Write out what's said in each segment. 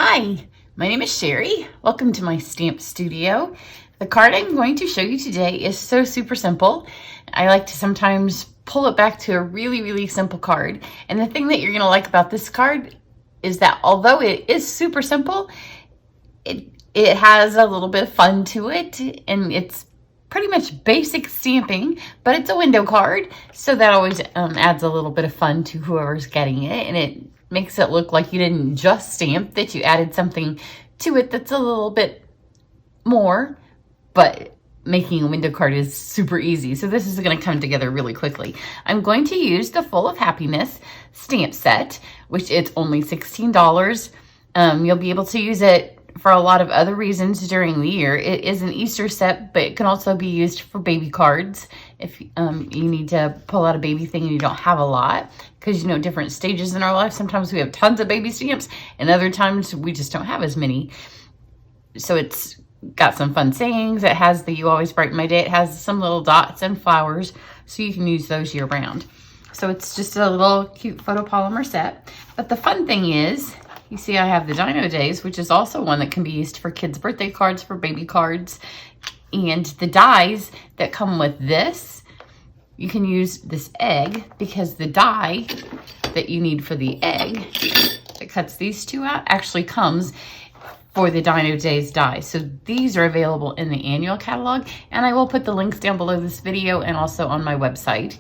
Hi, my name is Cheri. Welcome to my stamp studio. The card I'm going to show you today is so super simple. I like to sometimes pull it back to a really simple card. And the thing that you're going to like about this card is that although it is super simple, it has a little bit of fun to it, and it's pretty much basic stamping, but it's a window card, so that always adds a little bit of fun to whoever's getting it, and it makes it look like you didn't just stamp, that you added something to it that's a little bit more, but making a window card is super easy. So this is going to come together really quickly. I'm going to use the Full of Happiness stamp set, which it's only $16. You'll be able to use it for a lot of other reasons during the year. It is an Easter set, but it can also be used for baby cards if you need to pull out a baby thing and you don't have a lot, because you know, different stages in our life, sometimes we have tons of baby stamps and other times we just don't have as many. So it's got some fun sayings. It has the "You Always Brighten My Day." It has some little dots and flowers, so you can use those year round. So it's just a little cute photopolymer set. But the fun thing is, you see I have the Dino Days, which is also one that can be used for kids' birthday cards, for baby cards. And the dies that come with this, you can use this egg, because the die that you need for the egg that cuts these two out actually comes for the Dino Days die. So these are available in the annual catalog, and I will put the links down below this video and also on my website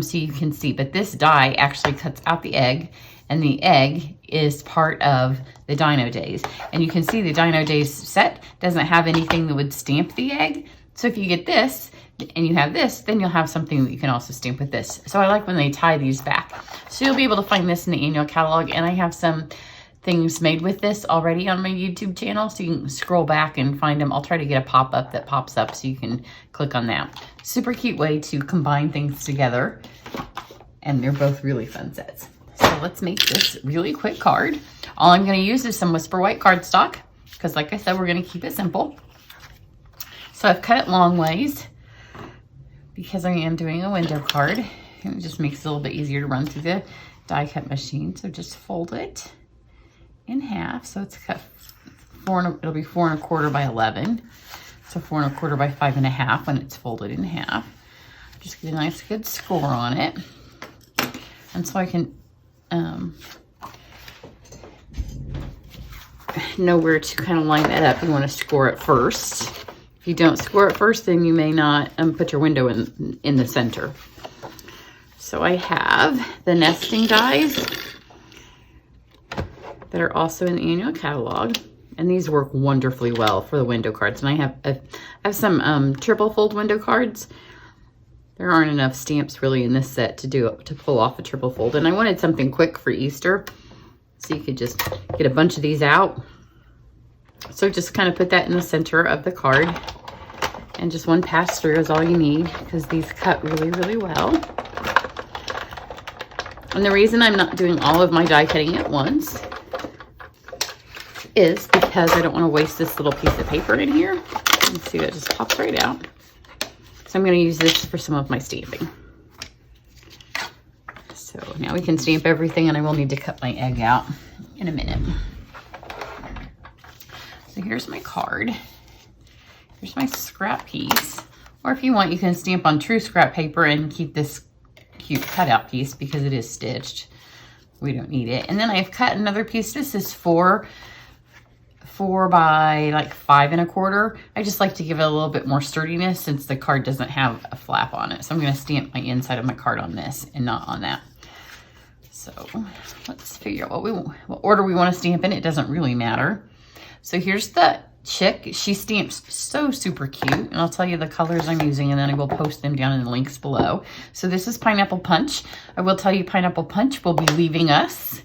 so you can see. But this die actually cuts out the egg, and the egg is part of the Dino Days. And you can see the Dino Days set doesn't have anything that would stamp the egg. So if you get this and you have this, then you'll have something that you can also stamp with this. So I like when they tie these back. So you'll be able to find this in the annual catalog, and I have some things made with this already on my YouTube channel, so you can scroll back and find them. I'll try to get a pop-up that pops up so you can click on that. Super cute way to combine things together, and they're both really fun sets. So let's make this really quick card. All I'm going to use is some Whisper White cardstock, because like I said, we're going to keep it simple. So I've cut it long ways because I am doing a window card, and it just makes it a little bit easier to run through the die cut machine. So just fold it in half. So it's cut it'll be 4 1/4 by 11. So 4 1/4 by 5 1/2 when it's folded in half. Just get a nice good score on it. And so I can know where to kind of line that up. You want to score it first. If you don't score it first, then you may not put your window in the center. So I have the nesting dies that are also in the annual catalog, and these work wonderfully well for the window cards. And I have some triple fold window cards. There aren't enough stamps really in this set to pull off a triple fold, and I wanted something quick for Easter, so you could just get a bunch of these out. So just kind of put that in the center of the card, and just one pass through is all you need, because these cut really well. And the reason I'm not doing all of my die cutting at once is because I don't want to waste this little piece of paper in here. You can see that just pops right out. So I'm going to use this for some of my stamping. So now we can stamp everything, and I will need to cut my egg out in a minute. So here's my card. Here's my scrap piece. Or if you want, you can stamp on true scrap paper and keep this cute cutout piece because it is stitched. We don't need it. And then I've cut another piece. This is 4 by like 5 1/4. I just like to give it a little bit more sturdiness since the card doesn't have a flap on it. So I'm going to stamp my inside of my card on this and not on that. So let's figure out what order we want to stamp in. It doesn't really matter. So here's the chick. She stamps so super cute, and I'll tell you the colors I'm using, and then I will post them down in the links below. So this is Pineapple Punch. I will tell you Pineapple Punch will be leaving us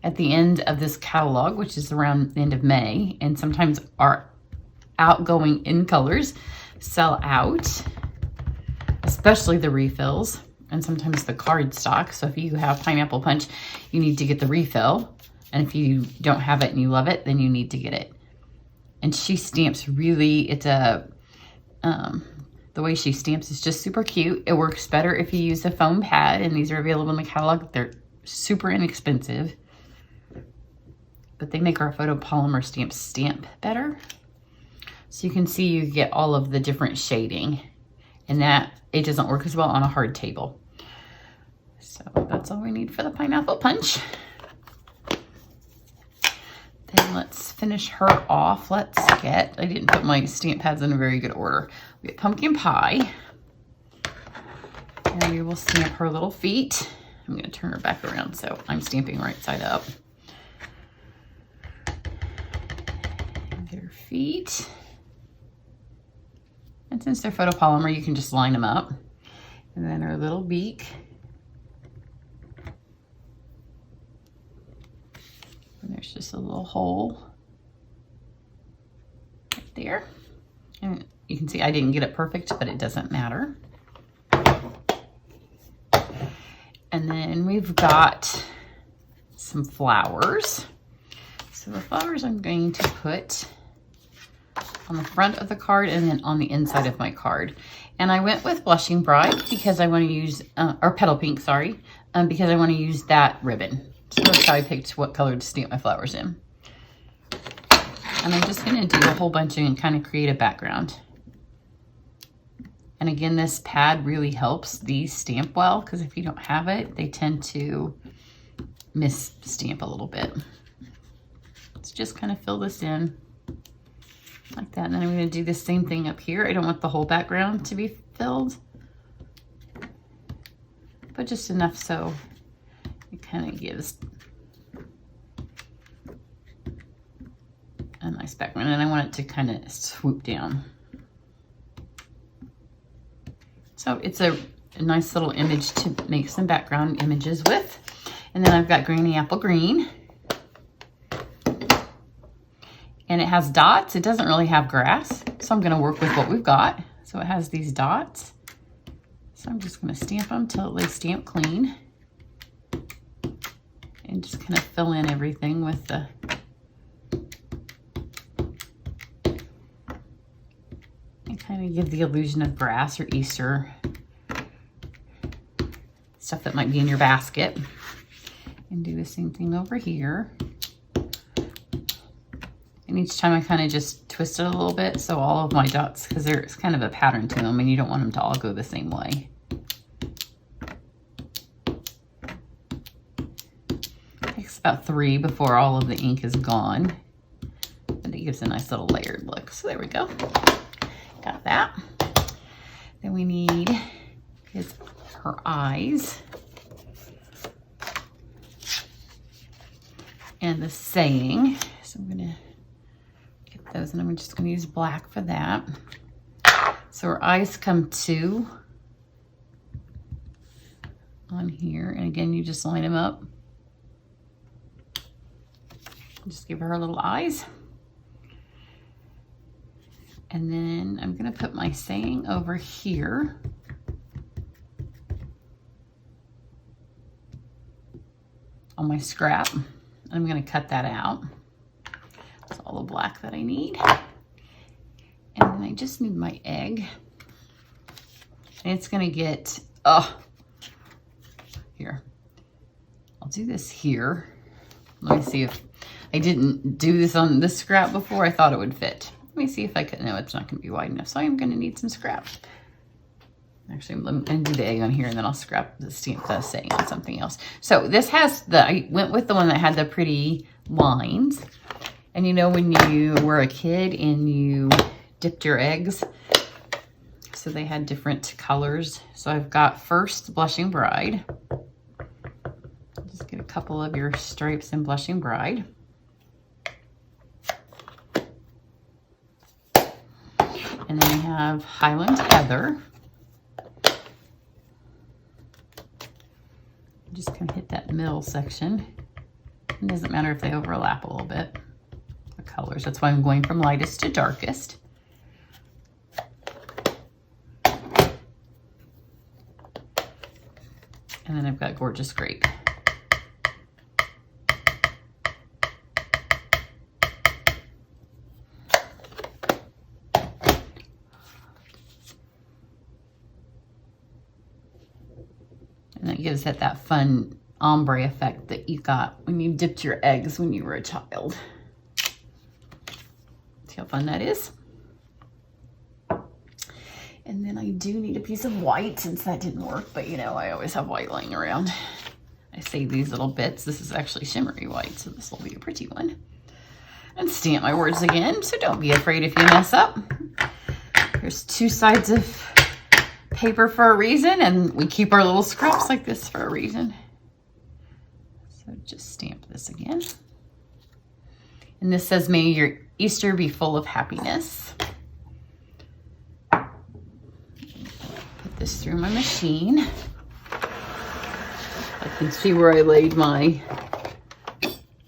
at the end of this catalog, which is around the end of May, and sometimes our outgoing in colors sell out, especially the refills, and sometimes the card stock. So if you have Pineapple Punch, you need to get the refill, and if you don't have it and you love it, then you need to get it. And she stamps really, the way she stamps is just super cute. It works better if you use a foam pad, and these are available in the catalog. They're super inexpensive. but they make our photopolymer stamps stamp better. So you can see you get all of the different shading, and that it doesn't work as well on a hard table. So that's all we need for the pineapple punch. Then let's finish her off. I didn't put my stamp pads in a very good order. We have pumpkin pie. And we will stamp her little feet. I'm going to turn her back around so I'm stamping right side up. Get her feet. And since they're photopolymer, you can just line them up. And then her little beak. And there's just a little hole right there. And you can see I didn't get it perfect, but it doesn't matter. And then we've got some flowers. So the flowers I'm going to put on the front of the card and then on the inside of my card. And I went with Blushing Bride because I want to use, or Petal Pink, sorry, because I want to use that ribbon. So that's how I picked what color to stamp my flowers in. And I'm just going to do a whole bunch and kind of create a background. And again, this pad really helps these stamp well, because if you don't have it, they tend to mis-stamp a little bit. Let's just kind of fill this in like that. And then I'm going to do the same thing up here. I don't want the whole background to be filled, but just enough so it kind of gives a nice background. And I want it to kind of swoop down. So it's a nice little image to make some background images with. And then I've got Granny Apple Green. And it has dots. It doesn't really have grass. So I'm going to work with what we've got. So it has these dots. So I'm just going to stamp them till they stamp clean. And just kind of fill in everything with the kind of give the illusion of grass or Easter stuff that might be in your basket. And do the same thing over here. And each time I kind of just twist it a little bit so all of my dots, because there's kind of a pattern to them and you don't want them to all go the same way. It takes about 3 before all of the ink is gone. But it gives a nice little layered look. So there we go. Got that. Then we need her eyes and the saying. So I'm going to get those, and I'm just going to use black for that. So her eyes come 2 on here, and again, you just line them up. Just give her little eyes. And then I'm going to put my saying over here. On my scrap. I'm going to cut that out. That's all the black that I need. And then I just need my egg. And it's going to get, here. I'll do this here. Let me see if I didn't do this on this scrap before. I thought it would fit. Let me see if I could. No, it's not going to be wide enough. So I'm going to need some scrap. Actually, I'm going to do the egg on here, and then I'll scrap the stamp the saying on something else. So this has I went with the one that had the pretty lines. And you know when you were a kid and you dipped your eggs? So they had different colors. So I've got first Blushing Bride. Just get a couple of your stripes in Blushing Bride. And then we have Highland Heather. Just kind of hit that middle section. It doesn't matter if they overlap a little bit. The colors, that's why I'm going from lightest to darkest. And then I've got Gorgeous Grape. And that gives it that fun ombre effect that you got when you dipped your eggs when you were a child. See how fun that is? And then I do need a piece of white since that didn't work, but you know, I always have white lying around. I save these little bits. This is actually shimmery white, so this will be a pretty one. And stamp my words again, so don't be afraid if you mess up. There's two sides of paper for a reason, and we keep our little scraps like this for a reason. So just stamp this again. And this says, may your Easter be full of happiness. Put this through my machine. I can see where I laid my,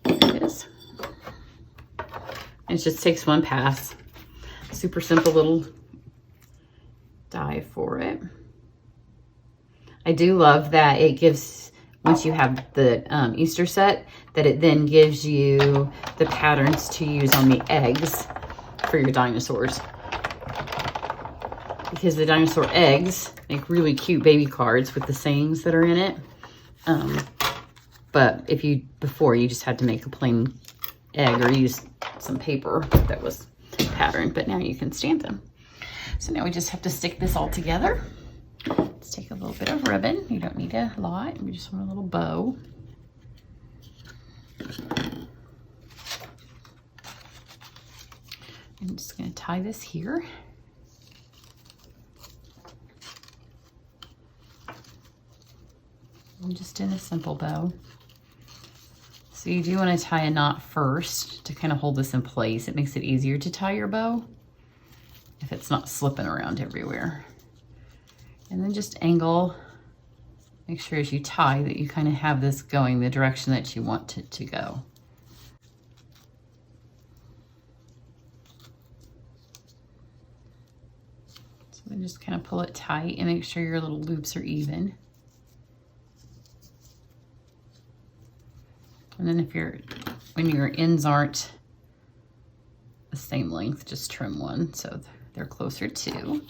there it is. It just takes one pass. Super simple little die for it. I do love that it gives, once you have the Easter set, that it then gives you the patterns to use on the eggs for your dinosaurs. Because the dinosaur eggs make really cute baby cards with the sayings that are in it. But if you, before you just had to make a plain egg or use some paper that was patterned, but now you can stamp them. So now we just have to stick this all together. Let's take a little bit of ribbon. You don't need a lot. We just want a little bow. I'm just going to tie this here. I'm just in a simple bow. So you do want to tie a knot first to kind of hold this in place. It makes it easier to tie your bow if it's not slipping around everywhere. And then just angle, make sure as you tie that you kind of have this going the direction that you want it to go. So then just kind of pull it tight and make sure your little loops are even. And then if when your ends aren't the same length, just trim one so they're closer to.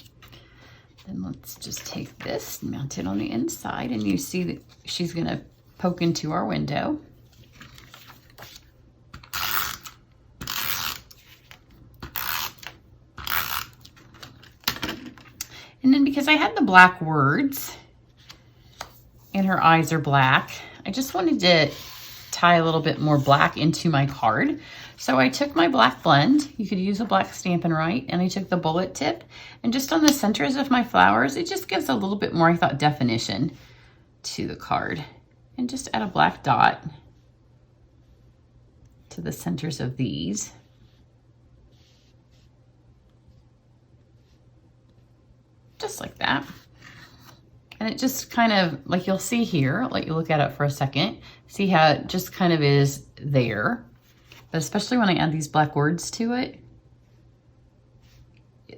Then let's just take this and mount it on the inside, and you see that she's gonna poke into our window. And then because I had the black words and her eyes are black, I just wanted to tie a little bit more black into my card. So I took my black blend, you could use a black Stampin' Right, and I took the bullet tip, and just on the centers of my flowers, it just gives a little bit more, I thought, definition to the card. And just add a black dot to the centers of these. Just like that. And it just kind of, like you'll see here, I'll let you look at it for a second, see how it just kind of is there. But especially when I add these black words to it,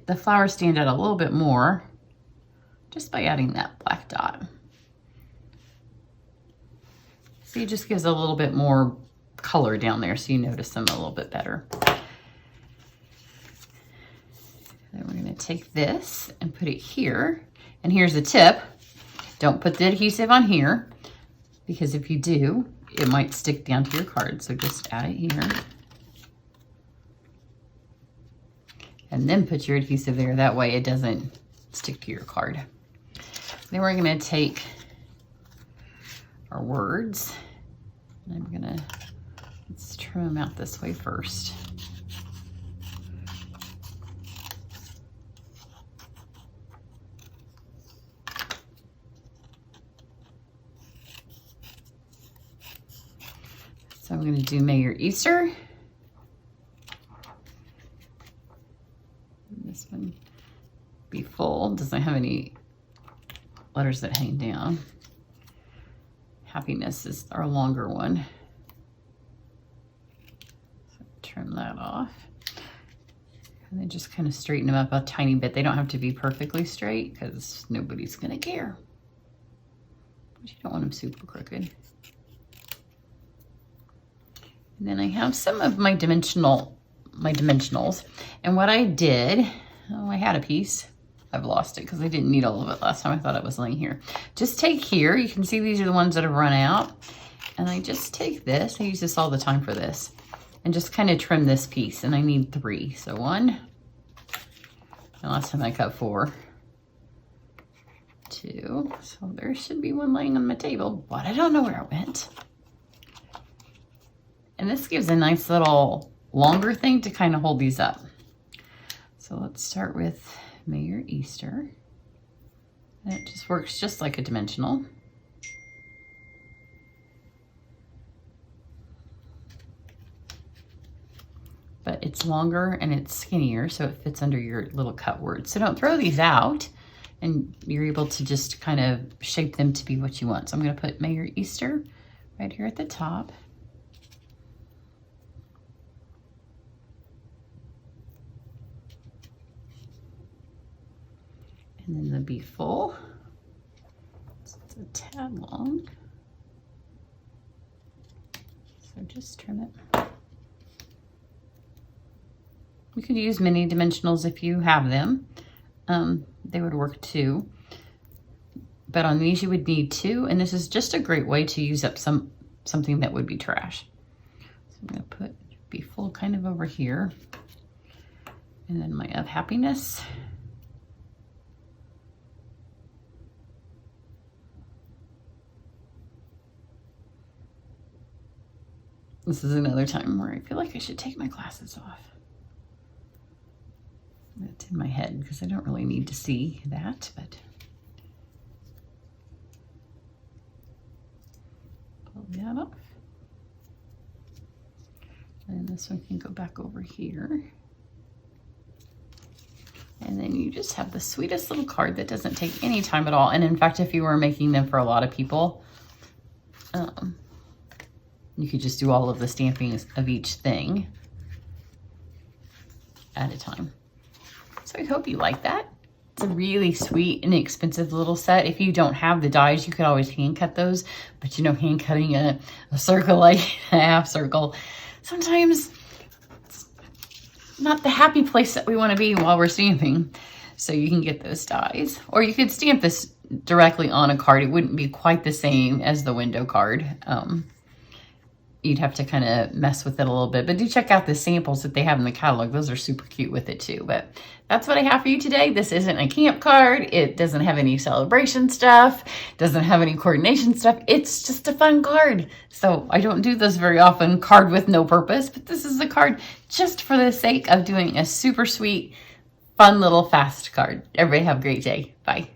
the flowers stand out a little bit more just by adding that black dot. See, it just gives a little bit more color down there so you notice them a little bit better. Then we're gonna take this and put it here. And here's the tip. Don't put the adhesive on here, because if you do, it might stick down to your card. So just add it here. And then put your adhesive there. That way it doesn't stick to your card. Then we're gonna take our words. And I'm gonna, let's trim them out this way first. So I'm going to do May Your Easter. This one be full, doesn't have any letters that hang down. Happiness is our longer one. So trim that off. And then just kind of straighten them up a tiny bit. They don't have to be perfectly straight because nobody's going to care. But you don't want them super crooked. And then I have some of my dimensionals. And what I did, oh, I had a piece. I've lost it because I didn't need all of it last time. I thought it was laying here. Just take here. You can see these are the ones that have run out. And I just take this. I use this all the time for this. And just kind of trim this piece. And I need 3. So 1. And last time I cut 4. 2. So there should be 1 laying on my table, but I don't know where it went. And this gives a nice little longer thing to kind of hold these up. So let's start with May Your Easter. And it just works just like a dimensional. But it's longer and it's skinnier, so it fits under your little cut words. So don't throw these out, and you're able to just kind of shape them to be what you want. So I'm gonna put May Your Easter right here at the top. And then the Be Full. So it's a tad long. So just trim it. You could use mini dimensionals if you have them. They would work too. But on these you would need 2, and this is just a great way to use up something that would be trash. So I'm gonna put Be Full kind of over here. And then my Of Happiness. This is another time where I feel like I should take my glasses off. That's in my head because I don't really need to see that, but pull that off. And this one can go back over here. And then you just have the sweetest little card that doesn't take any time at all. And in fact, if you were making them for a lot of people, you could just do all of the stamping of each thing at a time. So I hope you like that. It's a really sweet, inexpensive little set. If you don't have the dies, you could always hand cut those. But you know, hand cutting a circle like a half circle, sometimes it's not the happy place that we want to be while we're stamping. So you can get those dies. Or you could stamp this directly on a card. It wouldn't be quite the same as the window card. You'd have to kind of mess with it a little bit, but do check out the samples that they have in the catalog. Those are super cute with it too. But that's what I have for you today. This isn't a camp card. It doesn't have any celebration stuff, doesn't have any coordination stuff. It's just a fun card. So I don't do those very often, card with no purpose, but this is a card just for the sake of doing a super sweet, fun little fast card. Everybody have a great day. Bye.